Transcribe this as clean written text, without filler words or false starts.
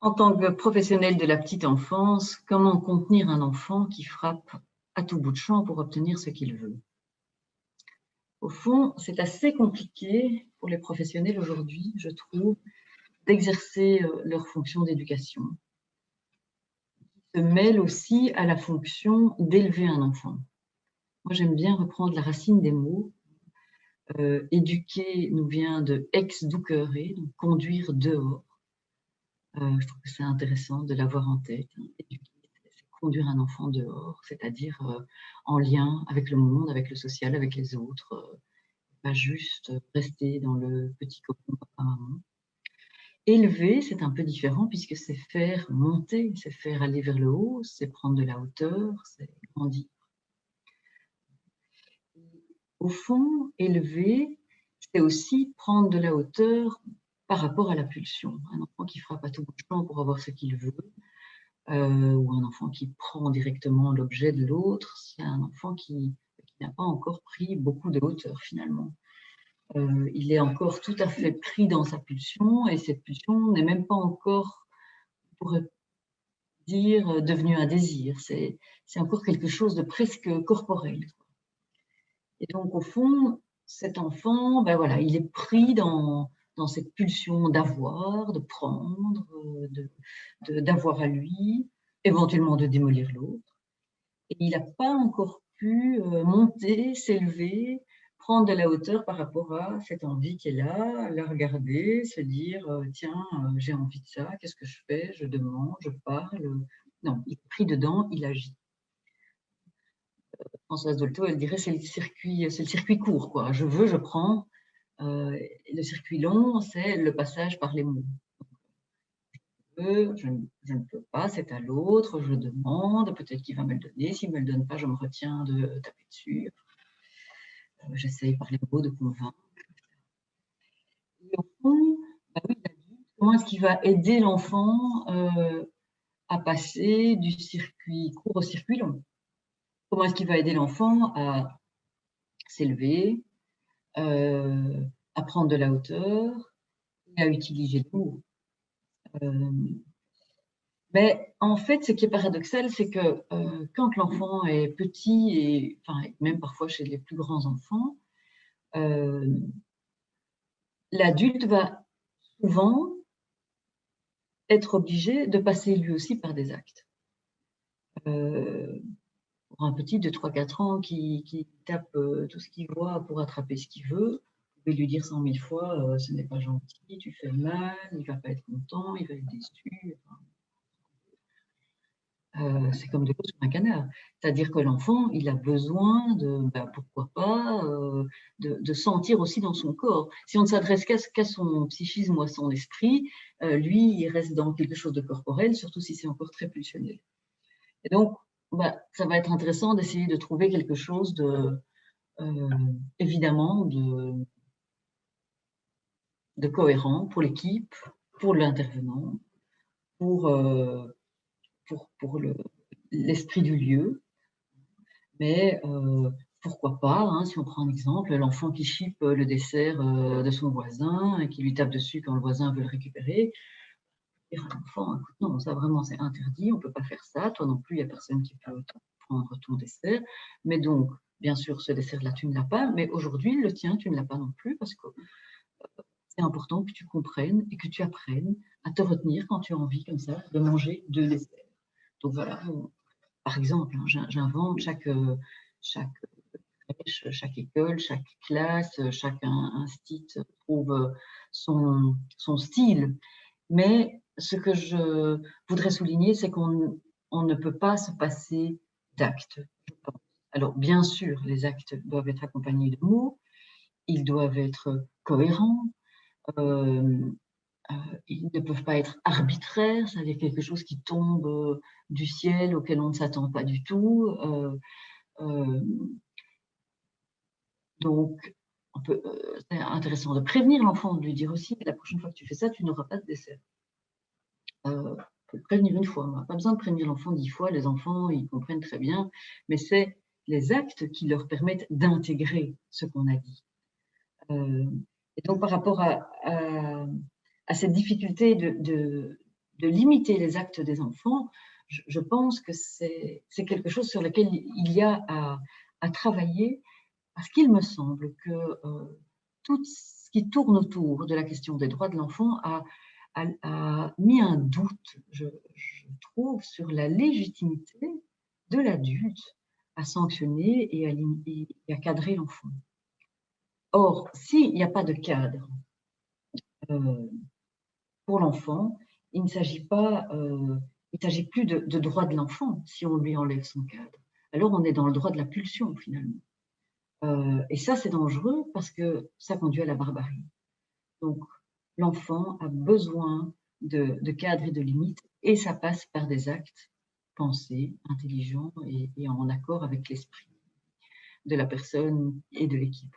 En tant que professionnel de la petite enfance, comment contenir un enfant qui frappe à tout bout de champ pour obtenir ce qu'il veut? Au fond, c'est assez compliqué pour les professionnels aujourd'hui, je trouve, d'exercer leur fonction d'éducation. Se mêle aussi à la fonction d'élever un enfant. Moi, j'aime bien reprendre la racine des mots. Éduquer nous vient de ex ducere, donc conduire dehors. Je trouve que c'est intéressant de l'avoir en tête. Éduquer, c'est conduire un enfant dehors, c'est-à-dire en lien avec le monde, avec le social, avec les autres, pas juste rester dans le petit cocon papa-maman. Élever, c'est un peu différent puisque c'est faire monter, c'est faire aller vers le haut, c'est prendre de la hauteur, c'est grandir. Au fond, élever, c'est aussi prendre de la hauteur par rapport à la pulsion. Un enfant qui frappe à tout bout de champ pour avoir ce qu'il veut, ou un enfant qui prend directement l'objet de l'autre, c'est un enfant qui n'a pas encore pris beaucoup de hauteur finalement. Il est encore tout à fait pris dans sa pulsion et cette pulsion n'est même pas encore, on pourrait dire, devenue un désir. C'est encore quelque chose de presque corporel. Et donc au fond, cet enfant, ben voilà, il est pris dans cette pulsion d'avoir, de prendre, d'avoir à lui, éventuellement de démolir l'autre. Et il n'a pas encore pu monter, s'élever, prendre de la hauteur par rapport à cette envie qui est là, la regarder, se dire tiens, j'ai envie de ça, qu'est-ce que je fais? Je demande, je parle. Non, il est pris dedans, il agit. Françoise Dolto, elle dirait c'est le circuit court, quoi. Je veux, je prends. Le circuit long, c'est le passage par les mots. Je ne peux pas, c'est à l'autre, je demande, peut-être qu'il va me le donner, s'il ne me le donne pas, je me retiens de taper dessus. J'essaye par les mots de convaincre. Et au fond, bah oui, comment est-ce qu'il va aider l'enfant à passer du circuit court au circuit long? Comment est-ce qu'il va aider l'enfant à s'élever, à prendre de la hauteur et à utiliser les mots? Mais en fait, ce qui est paradoxal, c'est que quand l'enfant est petit, et enfin, même parfois chez les plus grands enfants, l'adulte va souvent être obligé de passer lui aussi par des actes. Pour un petit de 3-4 ans qui tape tout ce qu'il voit pour attraper ce qu'il veut, vous pouvez lui dire 100 000 fois ce n'est pas gentil, tu fais mal, il ne va pas être content, il va être déçu. C'est comme de l'eau sur un canard. C'est-à-dire que l'enfant, il a besoin de, pourquoi pas, de sentir aussi dans son corps. Si on ne s'adresse qu'à son psychisme ou à son esprit, lui, il reste dans quelque chose de corporel, surtout si c'est encore très pulsionnel. Et donc, ça va être intéressant d'essayer de trouver quelque chose de, évidemment, de cohérent pour l'équipe, pour l'intervenant, pour l'esprit du lieu. Mais pourquoi pas, hein, si on prend un exemple, l'enfant qui chipe le dessert de son voisin et qui lui tape dessus quand le voisin veut le récupérer, dire à l'enfant, écoute, non, ça vraiment c'est interdit, on ne peut pas faire ça, toi non plus, il n'y a personne qui peut prendre ton dessert. Mais donc, bien sûr, ce dessert-là, tu ne l'as pas, mais aujourd'hui, le tien, tu ne l'as pas non plus, parce que c'est important que tu comprennes et que tu apprennes à te retenir quand tu as envie, comme ça, de manger 2 desserts. Donc voilà, par exemple, hein, j'invente chaque crèche, chaque école, chaque classe, chaque institut trouve son style. Mais ce que je voudrais souligner, c'est qu'on ne peut pas se passer d'actes, je pense. Alors, bien sûr, les actes doivent être accompagnés de mots, ils doivent être cohérents, ils ne peuvent pas être arbitraires, c'est-à-dire quelque chose qui tombe du ciel auquel on ne s'attend pas du tout. Donc, c'est intéressant de prévenir l'enfant, de lui dire aussi, la prochaine fois que tu fais ça, tu n'auras pas de dessert. On peut le prévenir une fois, on n'a pas besoin de prévenir l'enfant 10 fois, les enfants, ils comprennent très bien, mais c'est les actes qui leur permettent d'intégrer ce qu'on a dit. Et donc, par rapport à cette difficulté de limiter les actes des enfants, je pense que c'est quelque chose sur lequel il y a à travailler, parce qu'il me semble que tout ce qui tourne autour de la question des droits de l'enfant a mis un doute, je trouve, sur la légitimité de l'adulte à sanctionner et à cadrer l'enfant. Or, s'il n'y a pas de cadre pour l'enfant, il ne s'agit plus de droit de l'enfant si on lui enlève son cadre. Alors on est dans le droit de la pulsion finalement. Et ça, c'est dangereux parce que ça conduit à la barbarie. Donc, l'enfant a besoin de cadres et de limites, et ça passe par des actes pensés, intelligents et en accord avec l'esprit de la personne et de l'équipe.